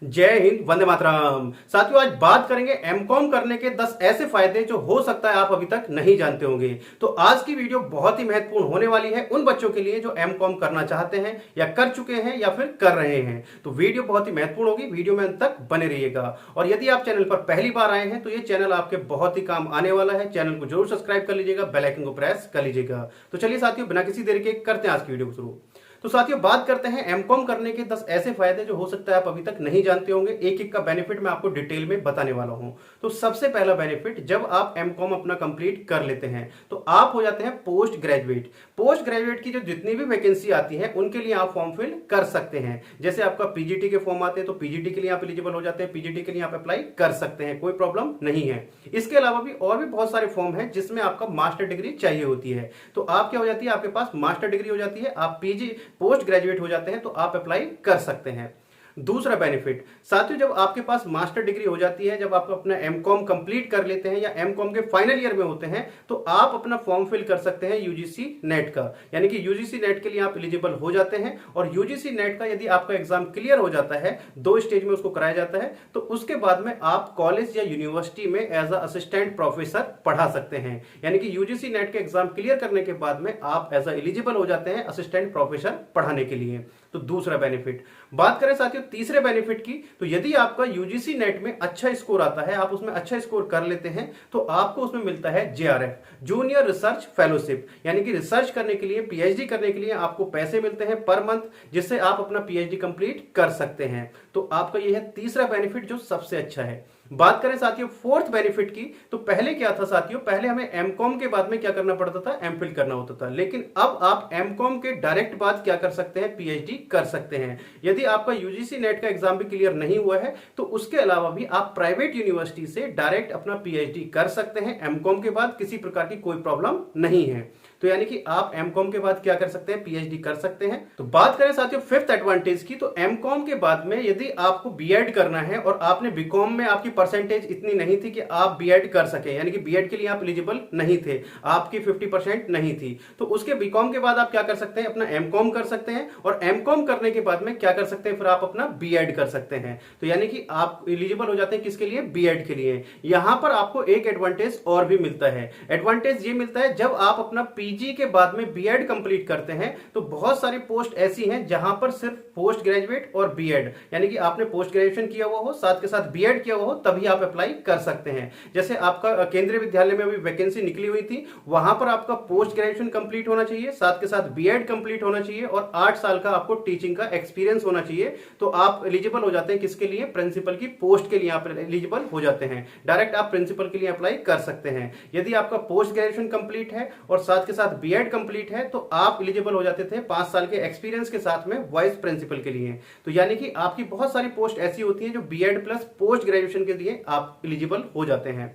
जय हिंद, वंदे मातरम। साथियों, आज बात करेंगे एमकॉम करने के 10 ऐसे फायदे जो हो सकता है आप अभी तक नहीं जानते होंगे। तो आज की वीडियो बहुत ही महत्वपूर्ण होने वाली है उन बच्चों के लिए जो एमकॉम करना चाहते हैं या कर चुके हैं या फिर कर रहे हैं। तो वीडियो बहुत ही महत्वपूर्ण होगी, वीडियो में अंत तक बने रहिएगा। और यदि आप चैनल पर पहली बार आए हैं तो ये चैनल आपके बहुत ही काम आने वाला है। चैनल को जरूर सब्सक्राइब कर लीजिएगा, बेल आइकन को प्रेस कर लीजिएगा। तो चलिए साथियों, बिना किसी देरी के करते हैं आज की वीडियो को शुरू। तो साथियों, बात करते हैं एमकॉम करने के 10 ऐसे फायदे जो हो सकता है आप अभी तक नहीं जानते होंगे। एक एक का बेनिफिट मैं आपको डिटेल में बताने वाला हूं। तो सबसे पहला बेनिफिट, जब आप एमकॉम अपना कंप्लीट कर लेते हैं तो आप हो जाते हैं पोस्ट ग्रेजुएट। पोस्ट ग्रेजुएट की जो जितनी भी वैकेंसी आती है उनके लिए आप फॉर्म फिल कर सकते हैं। जैसे आपका पीजीटी के फॉर्म आते हैं तो पीजीटी के लिए आप एलिजिबल हो जाते हैं, पीजीटी के लिए आप अप्लाई कर सकते हैं, कोई प्रॉब्लम नहीं है। इसके अलावा भी और भी बहुत सारे फॉर्म हैं जिसमें आपका मास्टर डिग्री चाहिए होती है। तो आप क्या हो जाती है, आपके पास मास्टर डिग्री हो जाती है, आप पीजी पोस्ट ग्रेजुएट हो जाते हैं तो आप अप्लाई कर सकते हैं। दूसरा बेनिफिट, साथियों, जब आपके पास मास्टर डिग्री हो जाती है, जब आप अपना एमकॉम कंप्लीट कर लेते हैं या एमकॉम के फाइनल ईयर में होते हैं तो आप अपना फॉर्म फिल कर सकते हैं यूजीसी नेट का। यानी कि यूजीसी नेट के लिए आप एलिजिबल हो जाते हैं। और यूजीसी नेट का यदि आपका एग्जाम क्लियर हो जाता है, 2 स्टेज में उसको कराया जाता है, तो उसके बाद में आप कॉलेज या यूनिवर्सिटी में एज अ असिस्टेंट प्रोफेसर पढ़ा सकते हैं। यानी कि यूजीसी नेट के एग्जाम क्लियर करने के बाद में आप एज अ एलिजिबल हो जाते हैं असिस्टेंट प्रोफेसर पढ़ाने के लिए। तो दूसरा बेनिफिट। बात करें साथियों तीसरे बेनिफिट की, तो यदि आपका यूजीसी नेट में अच्छा स्कोर आता है, आप उसमें अच्छा स्कोर कर लेते हैं, तो आपको उसमें मिलता है जेआरएफ, जूनियर रिसर्च फेलोशिप। यानी कि रिसर्च करने के लिए, पीएचडी करने के लिए आपको पैसे मिलते हैं पर मंथ, जिससे आप अपना पीएचडी कंप्लीट कर सकते हैं। तो आपका यह है तीसरा बेनिफिट जो सबसे अच्छा है। बात करें साथियों फोर्थ बेनिफिट की, तो पहले क्या था साथियों, पहले हमें एमकॉम के बाद में क्या करना पड़ता था, एमफिल करना होता था। लेकिन अब आप एमकॉम के डायरेक्ट बाद क्या कर सकते हैं, पीएचडी कर सकते हैं। यदि आपका यूजीसी नेट का एग्जाम भी क्लियर नहीं हुआ है तो उसके अलावा भी आप प्राइवेट यूनिवर्सिटी से डायरेक्ट अपना पीएचडी कर सकते हैं एमकॉम के बाद, किसी प्रकार की कोई प्रॉब्लम नहीं है। तो यानी कि आप एमकॉम के बाद क्या कर सकते हैं, पीएचडी कर सकते हैं। तो बात करें साथियों फिफ्थ एडवांटेज की, तो एमकॉम के बाद में यदि आपको बीएड करना है और आपने बीकॉम में आपकी परसेंटेज इतनी नहीं थी कि आप बीएड कर सके, यानी कि बीएड के लिए आप एलिजिबल नहीं थे, आपकी 50% नहीं थी, तो उसके बीकॉम के बाद आप क्या कर सकते हैं, अपना एमकॉम कर सकते हैं। और एमकॉम करने के बाद में क्या कर सकते हैं, फिर आप अपना बीएड कर सकते हैं। तो यानी कि आप एलिजिबल हो जाते हैं किसके लिए, बीएड के लिए। यहां पर आपको एक एडवांटेज और भी मिलता है। एडवांटेज ये मिलता है, जब आप अपना पीजी के बाद में बीएड कंप्लीट करते हैं तो बहुत सारी पोस्ट ऐसी हैं जहां पर सिर्फ पोस्ट ग्रेजुएट और बीएड, यानी कि आपने पोस्ट ग्रेजुएशन किया हुआ हो साथ के साथ बीएड किया हुआ हो, तभी आप अप्लाई कर सकते हैं। जैसे आपका केंद्रीय विद्यालय में अभी वैकेंसी निकली हुई थी, वहां पर आपका पोस्ट ग्रेजुएशन कंप्लीट होना चाहिए, साथ के साथ बीएड कंप्लीट होना चाहिए और 8 साल का आपको टीचिंग का एक्सपीरियंस होना चाहिए। तो आप एलिजिबल हो जाते हैं किसके लिए, प्रिंसिपल की पोस्ट के लिए आप एलिजिबल हो जाते हैं। डायरेक्ट आप प्रिंसिपल के लिए अप्लाई कर सकते हैं। यदि आपका पोस्ट ग्रेजुएशन कंप्लीट है और साथ के साथ बीएड कंप्लीट है तो आप एलिजिबल हो जाते थे 5 साल के एक्सपीरियंस के साथ में वाइस प्रिंसिपल के लिए। तो यानी कि आपकी बहुत सारी पोस्ट ऐसी होती हैं जो बीएड प्लस पोस्ट ग्रेजुएशन के लिए आप एलिजिबल हो जाते हैं।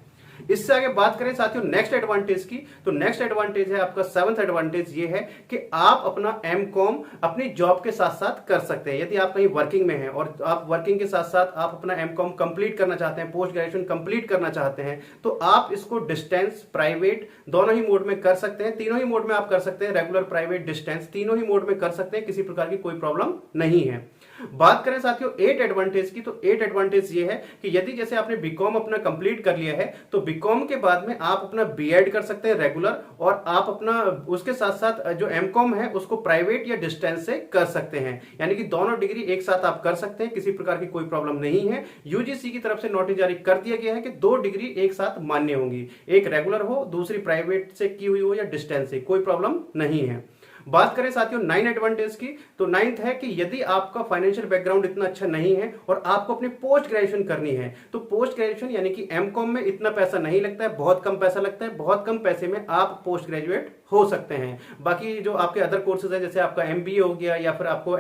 इससे आगे बात करें साथियों नेक्स्ट एडवांटेज की, तो नेक्स्ट एडवांटेज है आपका सेवंथ एडवांटेज ये है कि आप अपना एमकॉम अपनी जॉब के साथ साथ कर सकते हैं। यदि आप कहीं वर्किंग में हैं और आप वर्किंग के साथ साथ आप अपना एमकॉम कंप्लीट करना चाहते हैं, पोस्ट ग्रेजुएशन कंप्लीट करना चाहते हैं, तो आप इसको डिस्टेंस, प्राइवेट दोनों ही मोड में कर सकते हैं। तीनों ही मोड में आप कर सकते हैं, रेगुलर, प्राइवेट, डिस्टेंस तीनों ही मोड में कर सकते हैं, किसी प्रकार की कोई प्रॉब्लम नहीं है। बात करें साथियों 8 एडवांटेज की, तो 8 एडवांटेज ये है कि यदि जैसे आपने बीकॉम अपना कंप्लीट कर लिया है तो बीकॉम के बाद में आप अपना बीएड कर सकते हैं रेगुलर, और आप अपना उसके साथ साथ जो एमकॉम है उसको प्राइवेट या डिस्टेंस से कर सकते हैं। यानी कि दोनों डिग्री एक साथ आप कर सकते हैं, किसी प्रकार की कोई प्रॉब्लम नहीं है। यूजीसी की तरफ से नोटिस जारी कर दिया गया है कि 2 डिग्री एक साथ मान्य होंगी, एक रेगुलर हो, दूसरी प्राइवेट से की हुई हो या डिस्टेंस से, कोई प्रॉब्लम नहीं है। बात करें साथियों 9 एडवांटेज की, तो 9th है कि यदि आपका फाइनेंशियल बैकग्राउंड इतना अच्छा नहीं है और आपको अपनी पोस्ट ग्रेजुएशन करनी है, तो पोस्ट ग्रेजुएशन यानी कि एमकॉम में इतना पैसा नहीं लगता है, बहुत कम पैसा लगता है, बहुत कम पैसे में आप पोस्ट ग्रेजुएट हो सकते हैं। बाकी जो आपके अदर कोर्सेज है, जैसे आपका एमबीए हो गया या फिर आपको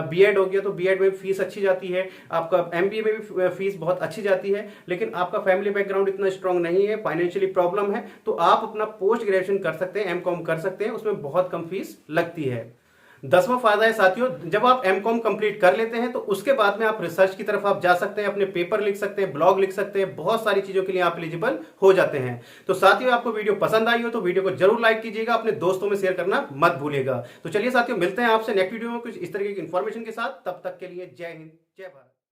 बीएड हो गया, तो बीएड में फीस अच्छी जाती है, आपका एमबीए में भी फीस बहुत अच्छी जाती है। लेकिन आपका फैमिली बैकग्राउंड इतना स्ट्रांग नहीं है, फाइनेंशियली प्रॉब्लम है, तो आप अपना पोस्ट ग्रेजुएशन कर सकते हैं, एमकॉम कर सकते हैं, उसमें बहुत कम फीस लगती है। 10वां फायदा है साथियों, जब आप एमकॉम कंप्लीट कर लेते हैं तो उसके बाद में आप रिसर्च की तरफ आप जा सकते हैं, अपने पेपर लिख सकते हैं, ब्लॉग लिख सकते हैं, बहुत सारी चीजों के लिए आप एलिजिबल हो जाते हैं। तो साथियों आपको वीडियो पसंद आई हो तो वीडियो को जरूर लाइक कीजिएगा, अपने दोस्तों में शेयर करना मत भूलिएगा। तो चलिए साथियों, मिलते हैं आपसे नेक्स्ट वीडियो में कुछ इस तरीके की इंफॉर्मेशन के साथ। तब तक के लिए जय हिंद, जय भारत।